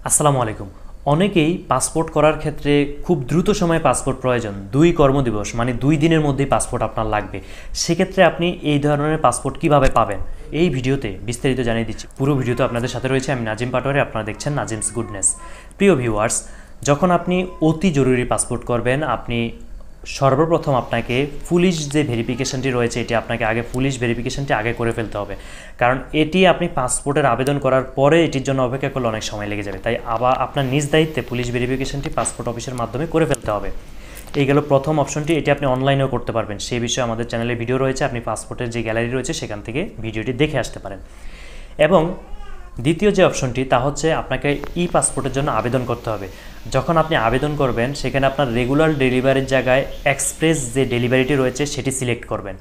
আসসালামু আলাইকুম। অনেকেই পাসপোর্ট করার ক্ষেত্রে খুব দ্রুত সময়ে পাসপোর্ট প্রয়োজন, ২ কর্মদিবস মানে ২ দিনের মধ্যেই পাসপোর্ট আপনার লাগবে। সেক্ষেত্রে আপনি এই ধরনের পাসপোর্ট কিভাবে পাবেন এই ভিডিওতে বিস্তারিত জানিয়ে দিচ্ছি। পুরো ভিডিওতে আপনাদের সাথে রয়েছে আমি নাজিম পাটোয়ারি, আপনারা দেখছেন নাজিমস গুডনেস। প্রিয় ভিউয়ার্স, যখন আপনি অতি জরুরি পাসপোর্ট করবেন, আপনি সর্বপ্রথম আপনাকে পুলিশ যে ভেরিফিকেশনটি রয়েছে এটি আপনাকে আগে পুলিশ ভেরিফিকেশনটি আগে করে ফেলতে হবে, কারণ এটি আপনি পাসপোর্টের আবেদন করার পরে এটির জন্য অপেক্ষা করলে অনেক সময় লেগে যাবে। তাই আবার আপনার নিজ দায়িত্বে পুলিশ ভেরিফিকেশনটি পাসপোর্ট অফিসের মাধ্যমে করে ফেলতে হবে। এই গেল প্রথম অপশনটি, এটি আপনি অনলাইনেও করতে পারবেন। সেই বিষয়ে আমাদের চ্যানেলে ভিডিও রয়েছে, আপনি পাসপোর্টের যে গ্যালারি রয়েছে সেখান থেকে ভিডিওটি দেখে আসতে পারেন। এবং দ্বিতীয় যে অপশনটি তা হচ্ছে আপনাকে ই পাসপোর্টের জন্য আবেদন করতে হবে। যখন আপনি আবেদন করবেন সেখানে আপনার রেগুলার ডেলিভারির জায়গায় এক্সপ্রেস যে ডেলিভারিটি রয়েছে সেটি সিলেক্ট করবেন।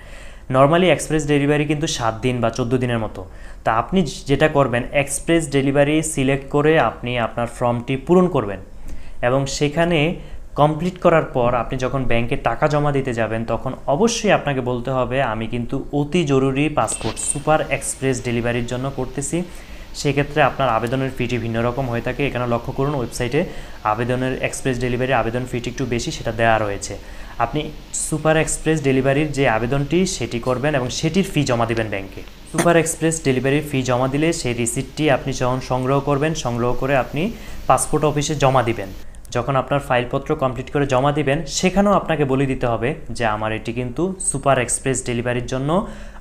নর্মালি এক্সপ্রেস ডেলিভারি কিন্তু 7 দিন বা 14 দিনের মতো। তা আপনি যেটা করবেন, এক্সপ্রেস ডেলিভারি সিলেক্ট করে আপনি আপনার ফর্মটি পূরণ করবেন এবং সেখানে কমপ্লিট করার পর আপনি যখন ব্যাংকে টাকা জমা দিতে যাবেন তখন অবশ্যই আপনাকে বলতে হবে আমি কিন্তু অতি জরুরি পাসপোর্ট সুপার এক্সপ্রেস ডেলিভারির জন্য করতেছি। সেক্ষেত্রে আপনার আবেদনের ফিটি ভিন্ন রকম হয়ে থাকে। এখানে লক্ষ্য করুন, ওয়েবসাইটে আবেদনের এক্সপ্রেস ডেলিভারি আবেদন ফিটি একটু বেশি, সেটা দেওয়া রয়েছে। আপনি সুপার এক্সপ্রেস ডেলিভারির যে আবেদনটি সেটি করবেন এবং সেটির ফি জমা দেবেন ব্যাংকে। সুপার এক্সপ্রেস ডেলিভারির ফি জমা দিলে সেই রিসিপ্টটি আপনি যখন সংগ্রহ করবেন, সংগ্রহ করে আপনি পাসপোর্ট অফিসে জমা দিবেন। যখন আপনার ফাইলপত্র কমপ্লিট করে জমা দিবেন সেখানেও আপনাকে বলে দিতে হবে যে আমার এটি কিন্তু সুপার এক্সপ্রেস ডেলিভারির জন্য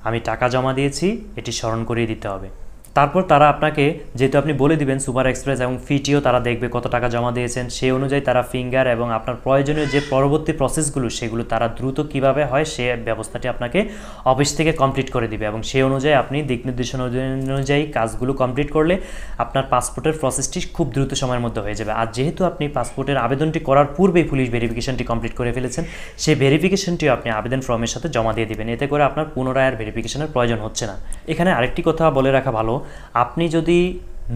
আমি টাকা জমা দিয়েছি, এটি স্মরণ করিয়ে দিতে হবে। তারপর তারা আপনাকে, যেহেতু আপনি বলে দিবেন সুপার এক্সপ্রেস, এবং ফিটিও তারা দেখবে কত টাকা জমা দিয়েছেন, সেই অনুযায়ী তারা ফিঙ্গার এবং আপনার প্রয়োজনীয় যে পরবর্তী প্রসেসগুলো সেগুলো তারা দ্রুত কিভাবে হয় সে ব্যবস্থাটি আপনাকে অফিস থেকে কমপ্লিট করে দিবে এবং সেই অনুযায়ী আপনি দিক নির্দেশনা অনুযায়ী কাজগুলো কমপ্লিট করলে আপনার পাসপোর্টের প্রসেসটি খুব দ্রুত সময়ের মধ্যে হয়ে যাবে। আর যেহেতু আপনি পাসপোর্টের আবেদনটি করার পূর্বেই পুলিশ ভেরিফিকেশনটি কমপ্লিট করে ফেলেছেন, সেই ভেরিফিকেশনটিও আপনি আবেদন ফর্মের সাথে জমা দিয়ে দিবেন। এতে করে আপনার পুনরায় আর ভেরিফিকেশনের প্রয়োজন হচ্ছে না। এখানে আরেকটি কথা বলে রাখা ভালো, আপনি যদি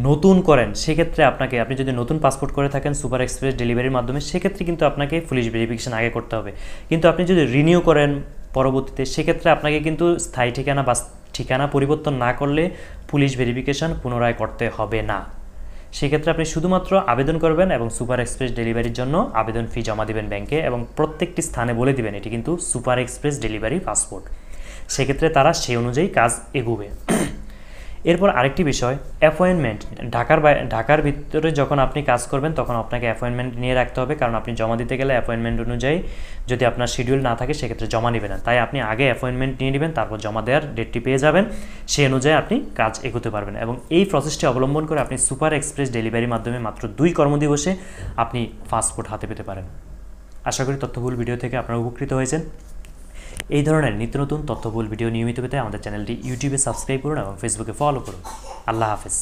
নতুন করেন সেক্ষেত্রে আপনি যদি নতুন পাসপোর্ট করে থাকেন সুপার এক্সপ্রেস ডেলিভারির মাধ্যমে, সেক্ষেত্রে কিন্তু আপনাকে পুলিশ ভেরিফিকেশন আগে করতে হবে। কিন্তু আপনি যদি রিনিউ করেন পরবর্তীতে, সেক্ষেত্রে আপনাকে কিন্তু স্থায়ী ঠিকানা বা ঠিকানা পরিবর্তন না করলে পুলিশ ভেরিফিকেশন পুনরায় করতে হবে না। সেক্ষেত্রে আপনি শুধুমাত্র আবেদন করবেন এবং সুপার এক্সপ্রেস ডেলিভারির জন্য আবেদন ফি জমা দিবেন ব্যাংকে এবং প্রত্যেকটি স্থানে বলে দিবেন এটি কিন্তু সুপার এক্সপ্রেস ডেলিভারি পাসপোর্ট। সেক্ষেত্রে তারা সেই অনুযায়ী কাজ এগোবে। এরপর আরেকটি বিষয়, অ্যাপয়েন্টমেন্ট। ঢাকার ভিতরে যখন আপনি কাজ করবেন তখন আপনাকে অ্যাপয়েন্টমেন্ট নিয়ে রাখতে হবে, কারণ আপনি জমা দিতে গেলে অ্যাপয়েন্টমেন্ট অনুযায়ী যদি আপনার শিডিউল না থাকে সেক্ষেত্রে জমা নেবেন না। তাই আপনি আগে অ্যাপয়েন্টমেন্ট নিয়ে নেবেন, তারপর জমা দেওয়ার ডেটটি পেয়ে যাবেন, সেই অনুযায়ী আপনি কাজ এগোতে পারবেন। এবং এই প্রসেসটি অবলম্বন করে আপনি সুপার এক্সপ্রেস ডেলিভারির মাধ্যমে মাত্র 2 কর্মদিবসে আপনি পাসপোর্ট হাতে পেতে পারেন। আশা করি তথ্যবহুল ভিডিও থেকে আপনারা উপকৃত হয়েছেন। এই ধরনের নিত্য নতুন তথ্যবহুল ভিডিও নিয়মিত পেতে আমাদের চ্যানেলটি ইউটিউবে সাবস্ক্রাইব করুন এবং ফেসবুকে ফলো করুন। আল্লাহ হাফেজ।